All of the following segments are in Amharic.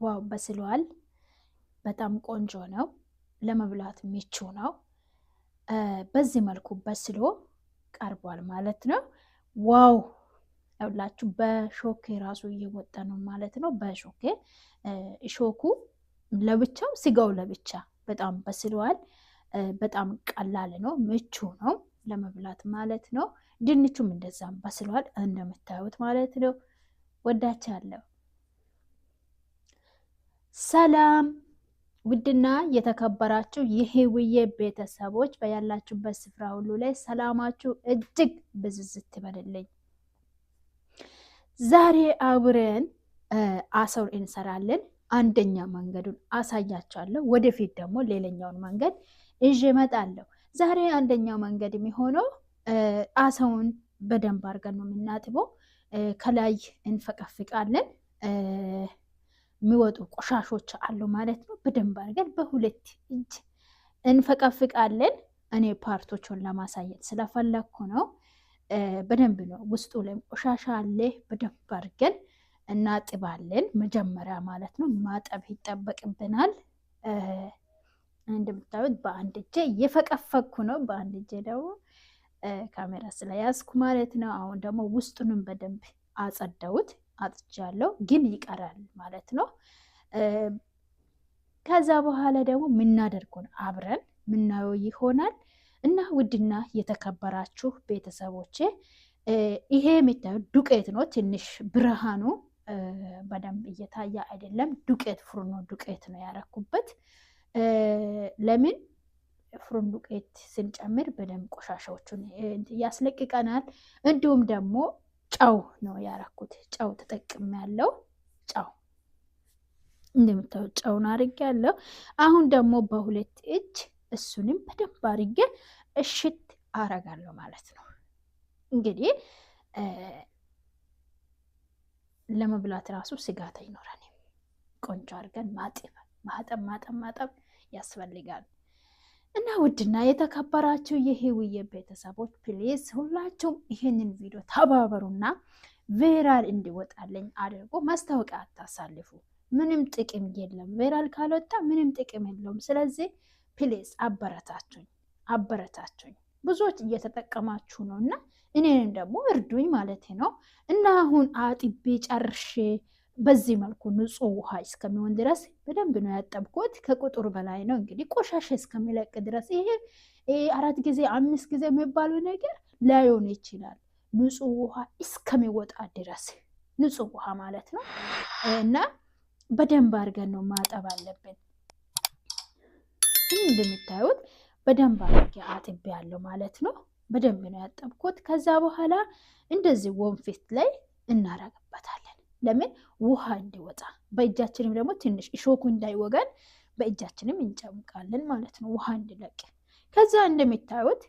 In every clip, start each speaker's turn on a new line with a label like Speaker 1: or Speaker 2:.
Speaker 1: ዋው በስሏል። በጣም ቆንጆ ነው። ለመብላት ምቹ ነው። በዚህ መልኩ በስሎ ቀርቧል ማለት ነው። ዋው ያውላችሁ በሾኬ ራሱ እየወጣ ነው ማለት ነው። በሾኬ ሾኩ ለብቻው ስጋው ለብቻ በጣም በስሏል። በጣም ቀላል ነው፣ ምቹ ነው ለመብላት ማለት ነው። ድንቹም እንደዛም በስሏል እንደምታዩት ማለት ነው። ወዳቻለሁ። ሰላም ውድና የተከበራችሁ የህውዬ ቤተሰቦች በያላችሁበት ስፍራ ሁሉ ላይ ሰላማችሁ እጅግ ብዝዝት ይበልልኝ። ዛሬ አብረን አሳውን እንሰራለን። አንደኛ መንገዱን አሳያችኋለሁ። ወደፊት ደግሞ ሌላኛውን መንገድ እዤ እመጣለሁ። ዛሬ አንደኛው መንገድ የሚሆነው አሳውን በደንብ አድርገን ነው የምናጥበው። ከላይ እንፈቀፍቃለን። የሚወጡ ቆሻሾች አሉ ማለት ነው። በደንብ አድርገን በሁለት እጅ እንፈቀፍቃለን። እኔ ፓርቶቹን ለማሳየት ስለፈለኩ ነው። በደንብ ነው፣ ውስጡ ላይ ቆሻሻ አለ። በደንብ አድርገን እናጥባለን መጀመሪያ ማለት ነው። ማጠብ ይጠበቅብናል። እንደምታዩት በአንድ እጄ እየፈቀፈኩ ነው፣ በአንድ እጄ ደግሞ ካሜራ ስለያዝኩ ማለት ነው። አሁን ደግሞ ውስጡንም በደንብ አጸዳሁት፣ አጥቻለሁ፣ ግን ይቀራል ማለት ነው። ከዛ በኋላ ደግሞ የምናደርገውን አብረን ምናየው ይሆናል። እና ውድና የተከበራችሁ ቤተሰቦቼ ይሄ የሚታዩት ዱቄት ነው። ትንሽ ብርሃኑ በደንብ እየታየ አይደለም። ዱቄት ፍርኖ ዱቄት ነው ያረኩበት። ለምን ፍሩን ዱቄት ስንጨምር በደንብ ቆሻሻዎቹን ያስለቅቀናል። እንዲሁም ደግሞ ጨው ነው ያረኩት። ጨው ተጠቅም ያለው ጨው እንደምታዩት ጨውን አድርጌ ያለው። አሁን ደግሞ በሁለት እጅ እሱንም በደንብ አድርጌ እሽት አረጋለሁ ማለት ነው። እንግዲህ ለመብላት ራሱ ስጋት አይኖረንም። ቆንጆ አድርገን ማጠብ ያስፈልጋል። እና ውድና የተከበራችሁ የህውዬ ቤተሰቦች ፕሊዝ ሁላችሁም ይህንን ቪዲዮ ተባበሩና ቫይራል እንዲወጣልኝ አድርጎ። ማስታወቂያ አታሳልፉ፣ ምንም ጥቅም የለም። ቫይራል ካልወጣ ምንም ጥቅም የለውም። ስለዚህ ፕሊዝ አበረታችሁኝ። ብዙዎች እየተጠቀማችሁ ነው እና እኔንም ደግሞ እርዱኝ ማለት ነው። እና አሁን አጥቤ ጨርሼ በዚህ መልኩ ንጹህ ውሃ እስከሚሆን ድረስ በደንብ ነው ያጠብኩት። ከቁጥር በላይ ነው እንግዲህ ቆሻሻ እስከሚለቅ ድረስ። ይሄ 4 ጊዜ 5 ጊዜ የሚባለው ነገር ላይሆን ይችላል። ንጹህ ውሃ እስከሚወጣ ድረስ ንጹህ ውሃ ማለት ነው። እና በደንብ አድርገን ነው ማጠብ አለብን። እንደምታዩት በደንብ አድርጌ አጥቤ ያለው ማለት ነው። በደንብ ነው ያጠብኩት። ከዛ በኋላ እንደዚህ ወንፊት ላይ እናረግበታለን። ለምን ውሃ እንዲወጣ፣ በእጃችንም ደግሞ ትንሽ እሾኩ እንዳይወገን በእጃችንም እንጨምቃለን ማለት ነው፣ ውሃ እንዲለቅ። ከዛ እንደሚታዩት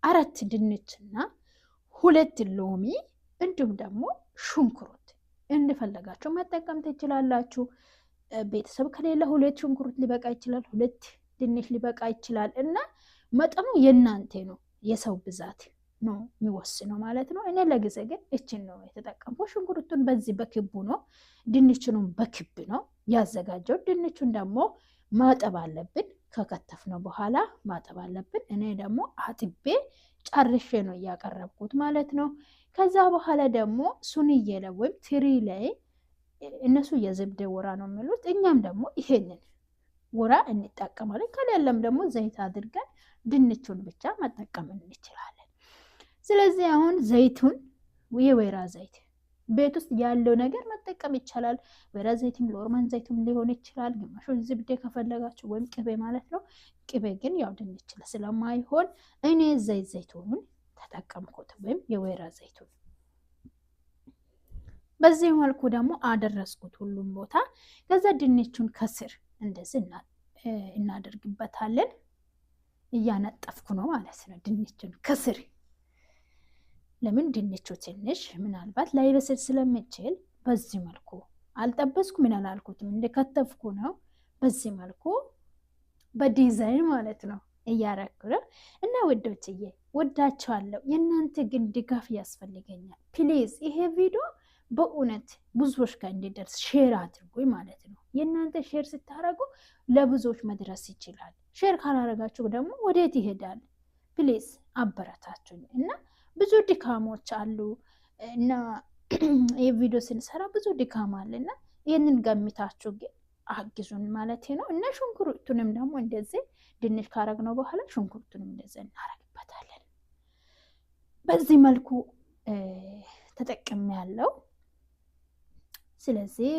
Speaker 1: 4 ድንችና 2 ሎሚ እንዲሁም ደግሞ ሽንኩርት እንደፈለጋችሁ መጠቀም ትችላላችሁ። ቤተሰብ ከሌለ 2 ሽንኩርት ሊበቃ ይችላል፣ 2 ድንች ሊበቃ ይችላል። እና መጠኑ የእናንተ ነው፣ የሰው ብዛት ነው የሚወስነው ማለት ነው። እኔ ለጊዜ ግን እችን ነው የተጠቀምኩት። ሽንኩርቱን በዚህ በክቡ ነው፣ ድንቹንም በክብ ነው ያዘጋጀው። ድንቹን ደግሞ ማጠብ አለብን፣ ከከተፍነው በኋላ ማጠብ አለብን። እኔ ደግሞ አጥቤ ጨርሼ ነው እያቀረብኩት ማለት ነው። ከዛ በኋላ ደግሞ ሱንዬ ላይ ወይም ትሪ ላይ እነሱ የዝብደ ወራ ነው የሚሉት፣ እኛም ደግሞ ይሄንን ወራ እንጠቀማለን። ከሌለም ደግሞ ዘይት አድርገን ድንቹን ብቻ መጠቀም እንችላለን። ስለዚህ አሁን ዘይቱን የወይራ ዘይት ቤት ውስጥ ያለው ነገር መጠቀም ይቻላል። ወይራ ዘይትም ሎርማን ዘይትም ሊሆን ይችላል። ግማሹን ዝብዴ ከፈለጋችሁ ወይም ቅቤ ማለት ነው። ቅቤ ግን ያው ድንች ስለማይሆን እኔ ዘይቱን ተጠቀምኩት፣ ወይም የወይራ ዘይቱን። በዚህ መልኩ ደግሞ አደረስኩት ሁሉም ቦታ። ከዛ ድንቹን ከስር እንደዚህ እናደርግበታለን። እያነጠፍኩ ነው ማለት ነው ድንቹን ከስር። ለምን ድንቹ ትንሽ ምናልባት ላይበስል ስለምችል በዚህ መልኩ አልጠበስኩ፣ ምን አላልኩትም፣ እንደከተፍኩ ነው። በዚህ መልኩ በዲዛይን ማለት ነው እያረኩ ነው። እና ውዶችዬ ወዳቸዋለሁ። የእናንተ ግን ድጋፍ ያስፈልገኛል። ፕሊዝ ይሄ ቪዲዮ በእውነት ብዙዎች ጋር እንዲደርስ ሼር አድርጉኝ ማለት ነው። የእናንተ ሼር ስታረጉ ለብዙዎች መድረስ ይችላል። ሼር ካላረጋችሁ ደግሞ ወዴት ይሄዳል? ፕሊዝ አበረታችሁኝ። እና ብዙ ድካሞች አሉ እና ይህ ቪዲዮ ስንሰራ ብዙ ድካም አለ እና ይህንን ገምታችሁ አግዙን ማለት ነው። እና ሽንኩርቱንም ደግሞ እንደዚህ ድንች ካረግነው በኋላ ሽንኩርቱንም እንደዚህ እናረግበታለን። በዚህ መልኩ ተጠቅሜ ያለው። ስለዚህ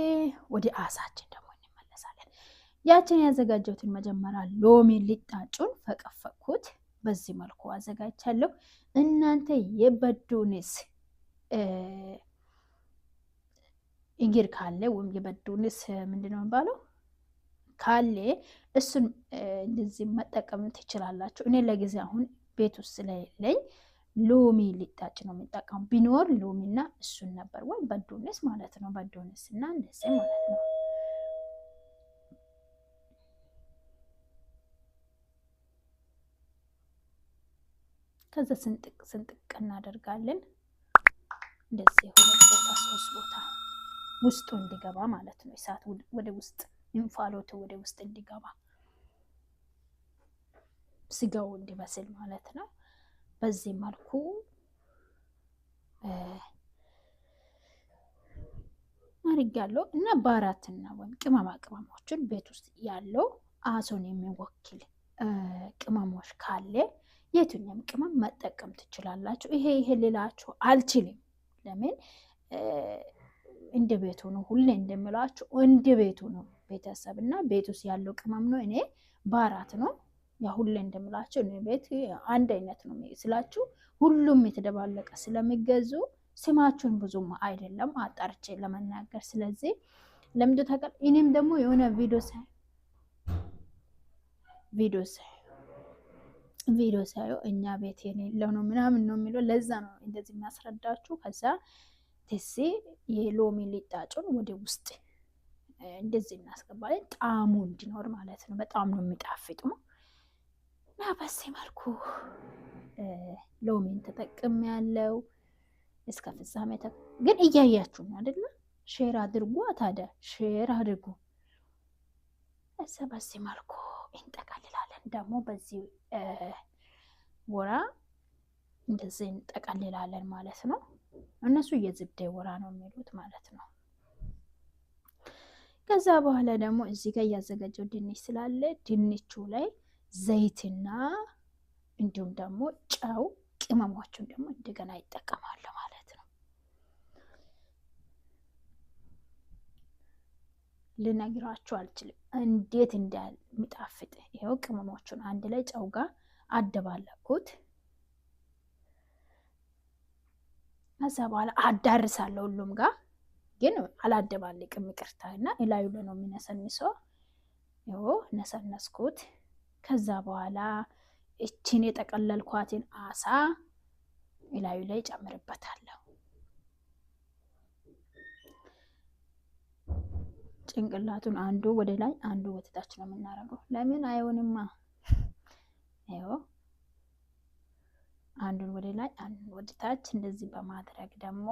Speaker 1: ወደ አሳችን ደግሞ እንመለሳለን። ያችን ያዘጋጀሁትን መጀመሪያ ሎሚ ሊጣጩን ፈቀፈቅኩት። በዚህ መልኩ አዘጋጅቻለሁ። እናንተ የበዱንስ እግር ካለ ወይም የበዱንስ ምንድነው የሚባለው ካለ እሱን እንደዚህ መጠቀም ትችላላችሁ። እኔ ለጊዜ አሁን ቤት ውስጥ ስለሌለኝ ሎሚ ሊጣጭ ነው የሚጠቀሙ። ቢኖር ሎሚና እሱን ነበር ወይ በዱንስ ማለት ነው። በዱንስ እና እንደዚህ ማለት ነው። ከዛ ስንጥቅ ስንጥቅ እናደርጋለን። እንደዚህ ሁለት ቦታ ሶስት ቦታ ውስጡ እንዲገባ ማለት ነው። እሳት ወደ ውስጥ እንፋሎቱ ወደ ውስጥ እንዲገባ ስጋው እንዲበስል ማለት ነው። በዚህ መልኩ አድርጋለሁ እና ባራትና ወይም ቅመማ ቅመሞችን ቤት ውስጥ ያለው አሶን የሚወክል ቅመሞች ካለ የትኛውም ቅመም መጠቀም ትችላላችሁ። ይሄ ሌላችሁ አልችልም። ለምን እንደ ቤቱ ነው። ሁሌ እንደምላችሁ እንደ ቤቱ ነው። ቤተሰብ እና ቤት ውስጥ ያለው ቅመም ነው። እኔ ባራት ነው። ያ ሁሌ እንደምላችሁ እኔ ቤት አንድ አይነት ነው ስላችሁ ሁሉም የተደባለቀ ስለሚገዙ ስማችሁን ብዙም አይደለም አጣርቼ ለመናገር። ስለዚህ ለምንድን ታውቃለህ? እኔም ደግሞ የሆነ ቪዲዮ ሳየው እኛ ቤት የሌለው ነው ምናምን ነው የሚለው። ለዛ ነው እንደዚህ የሚያስረዳችሁ። ከዛ ትሴ የሎሚ ሊጣጩን ወደ ውስጥ እንደዚህ እናስገባለን፣ ጣዕሙ እንዲኖር ማለት ነው። በጣም ነው የሚጣፍጡ እና በዚህ መልኩ ሎሚን ተጠቅም ያለው እስከ ፍጻሜ ግን እያያችሁ ነው አይደለ? ሼር አድርጉ። ታዲያ ሼር አድርጉ። እዛ በዚህ መልኩ እንጠቀልላለን። ደግሞ በዚህ ወራ እንደዚህ እንጠቀልላለን ማለት ነው። እነሱ የዝብዴ ወራ ነው የሚሉት ማለት ነው። ከዛ በኋላ ደግሞ እዚህ ጋር እያዘጋጀው ድንች ስላለ ድንቹ ላይ ዘይትና እንዲሁም ደግሞ ጨው፣ ቅመሞቹን ደግሞ እንደገና ይጠቀማሉ ማለት ነው። ልነግራችሁ አልችልም እንዴት እንደሚጣፍጥ። ይሄው ቅመሞቹን አንድ ላይ ጨው ጋር አደባለኩት። ከዛ በኋላ አዳርሳለሁ ሁሉም ጋር ግን አላደባልቅም፣ ይቅርታ። እና እላዩ ላይ ነው የሚነሰንሰው። ይኸው ነሰነስኩት። ከዛ በኋላ እቺን የጠቀለልኳትን አሳ እላዩ ላይ ጨምርበታለሁ። ጭንቅላቱን አንዱ ወደ ላይ አንዱ ወደ ታች ነው የምናደርገው። ለምን አይሆንማ? ይኸው አንዱን ወደ ላይ አንዱን ወደ ታች እንደዚህ በማድረግ ደግሞ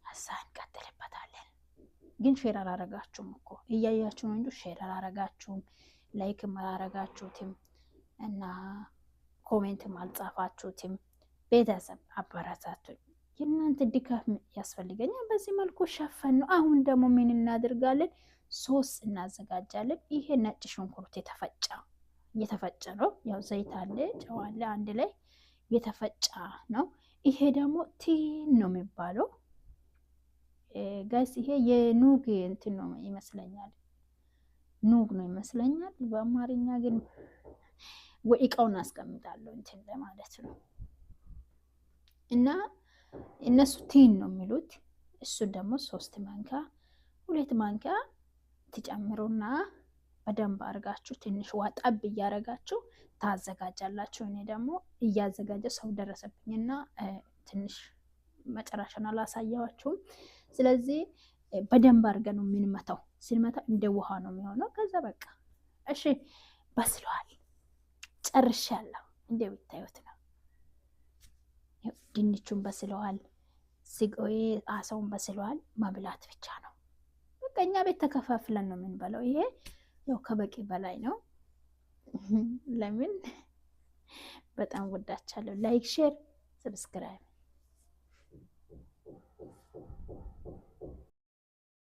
Speaker 1: አሳ እንቀጥልበታለን። ግን ሼር አላረጋችሁም እኮ እያያችሁ ነው እንጂ ሼር አላረጋችሁም፣ ላይክም አላረጋችሁትም እና ኮሜንትም አልጻፋችሁትም። ቤተሰብ አበረታቱኝ። የእናንተ ድጋፍ ያስፈልገኛል። በዚህ መልኩ ሸፈን ነው። አሁን ደግሞ ምን እናደርጋለን? ሶስ እናዘጋጃለን። ይሄ ነጭ ሽንኩርት የተፈጨ ነው። ያው ዘይት አለ፣ ጨው አለ፣ አንድ ላይ የተፈጨ ነው። ይሄ ደግሞ ቲን ነው የሚባለው ጋይስ። ይሄ የኑግ እንትን ነው ይመስለኛል፣ ኑግ ነው ይመስለኛል። በአማርኛ ግን ወይ እቃውን አስቀምጣለሁ እንትን ለማለት ነው። እና እነሱ ቲን ነው የሚሉት። እሱ ደግሞ 3 ማንኪያ 2 ማንኪያ ትጨምሩና በደንብ አድርጋችሁ ትንሽ ዋጣብ እያደረጋችሁ ታዘጋጃላችሁ። እኔ ደግሞ እያዘጋጀ ሰው ደረሰብኝና ትንሽ መጨረሻን አላሳያችሁም። ስለዚህ በደንብ አድርገን ነው የምንመታው። ስንመታ እንደ ውሃ ነው የሚሆነው። ከዛ በቃ እሺ በስሏል፣ ጨርሻለሁ። እንደምታዩት ነው። ድንቹን በስለዋል፣ ስጋዬ አሳውን በስለዋል። መብላት ብቻ ነው በቃ እኛ ቤት ተከፋፍለን ነው የምንበላው። ይሄ ያው ከበቂ በላይ ነው። ለምን በጣም ወዳቻለሁ። ላይክ፣ ሼር፣ ሰብስክራይብ